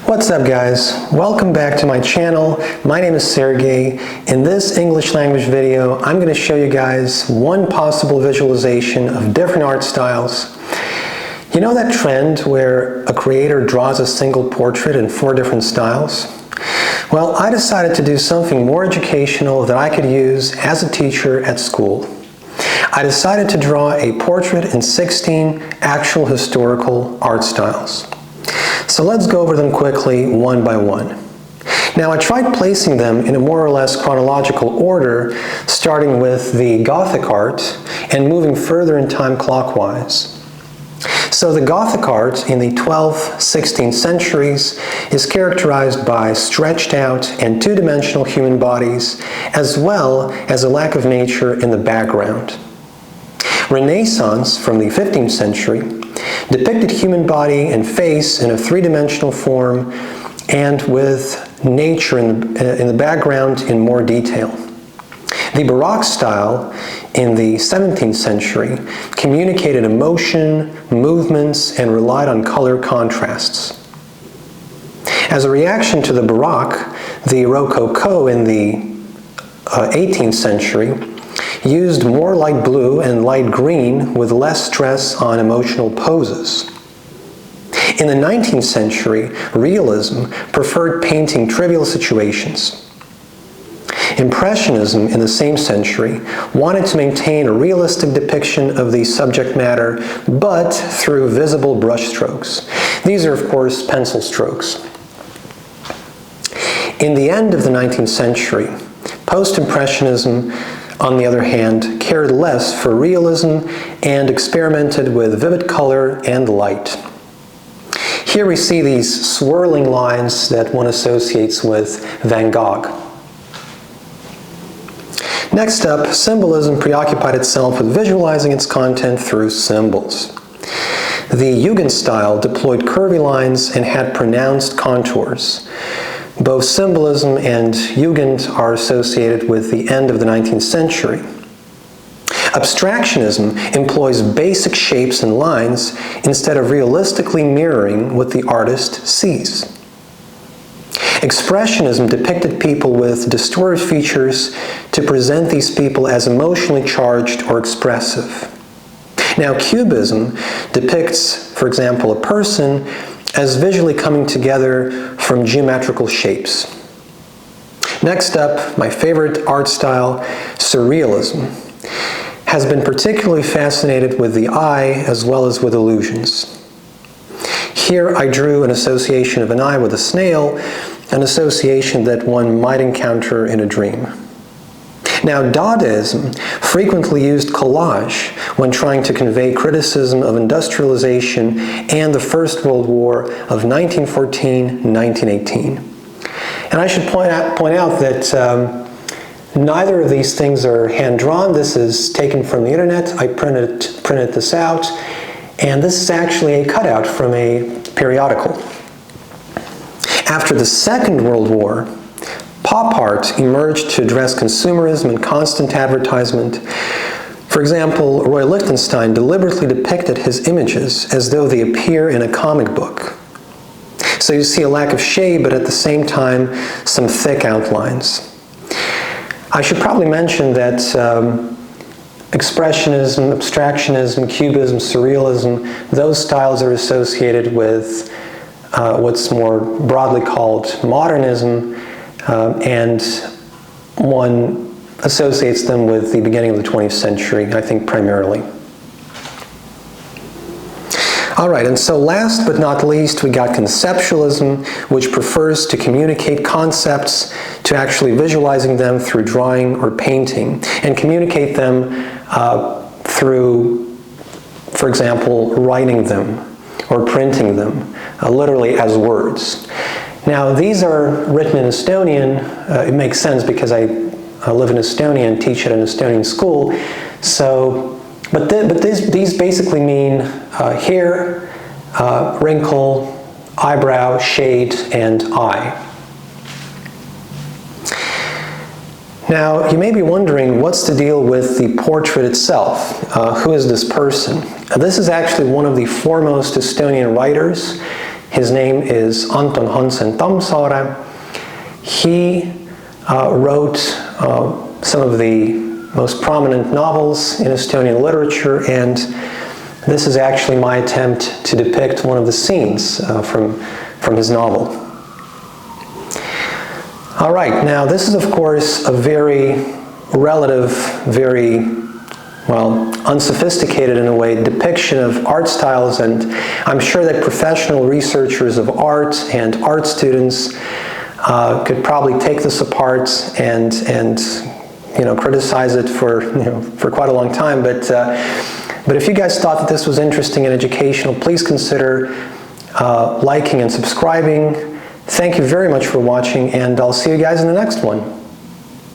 What's up, guys? Welcome back to my channel. My name is Sergey. In this English language video, I'm going to show you guys one possible visualization of different art styles. You know that trend where a creator draws a single portrait in 4 different styles? Well, I decided to do something more educational that I could use as a teacher at school. I decided to draw a portrait in 16 actual historical art styles. So let's go over them quickly, one by one. Now, I tried placing them in a more or less chronological order, starting with the Gothic art and moving further in time clockwise. So the Gothic art in the 12th, 16th centuries is characterized by stretched out and two-dimensional human bodies, as well as a lack of nature in the background. Renaissance, from the 15th century, depicted human body and face in a three-dimensional form and with nature in the background in more detail. The Baroque style in the 17th century communicated emotion, movements, and relied on color contrasts. As a reaction to the Baroque, the Rococo in the 18th century used more light blue and light green with less stress on emotional poses. In the 19th century, realism preferred painting trivial situations. Impressionism in the same century wanted to maintain a realistic depiction of the subject matter, but through visible brushstrokes. These are, of course, pencil strokes. In the end of the 19th century, Post-Impressionism, on the other hand, cared less for realism and experimented with vivid color and light. Here we see these swirling lines that one associates with Van Gogh. Next up, symbolism preoccupied itself with visualizing its content through symbols. The Jugendstil deployed curvy lines and had pronounced contours. Both symbolism and Jugend are associated with the end of the 19th century. Abstractionism employs basic shapes and lines instead of realistically mirroring what the artist sees. Expressionism depicted people with distorted features to present these people as emotionally charged or expressive. Now, Cubism depicts, for example, a person as visually coming together from geometrical shapes. Next up, my favorite art style, Surrealism, has been particularly fascinated with the eye as well as with illusions. Here I drew an association of an eye with a snail, an association that one might encounter in a dream. Now, Dadaism frequently used collage when trying to convey criticism of industrialization and the First World War of 1914-1918. And I should point out that neither of these things are hand-drawn. This is taken from the internet. I printed this out, and this is actually a cutout from a periodical. After the Second World War, pop art emerged to address consumerism and constant advertisement. For example, Roy Lichtenstein deliberately depicted his images as though they appear in a comic book. So you see a lack of shade, but at the same time, some thick outlines. I should probably mention that Expressionism, Abstractionism, Cubism, Surrealism, those styles are associated with what's more broadly called modernism, and one associates them with the beginning of the 20th century, I think primarily. All right, and so last but not least, we got conceptualism, which prefers to communicate concepts to actually visualizing them through drawing or painting, and communicate them through, for example, writing them or printing them, literally as words. Now, these are written in Estonian. It makes sense because I live in Estonia and teach at an Estonian school. So, but these basically mean hair, wrinkle, eyebrow, shade, and eye. Now, you may be wondering, what's the deal with the portrait itself? Who is this person? This is actually one of the foremost Estonian writers. His name is Anton Hansen Tammsaare. He wrote some of the most prominent novels in Estonian literature, and this is actually my attempt to depict one of the scenes from his novel. All right, now this is of course a very relative, very, well, unsophisticated in a way depiction of art styles, and I'm sure that professional researchers of art and art students could probably take this apart and criticize it for quite a long time. But if you guys thought that this was interesting and educational, please consider liking and subscribing. Thank you very much for watching, and I'll see you guys in the next one.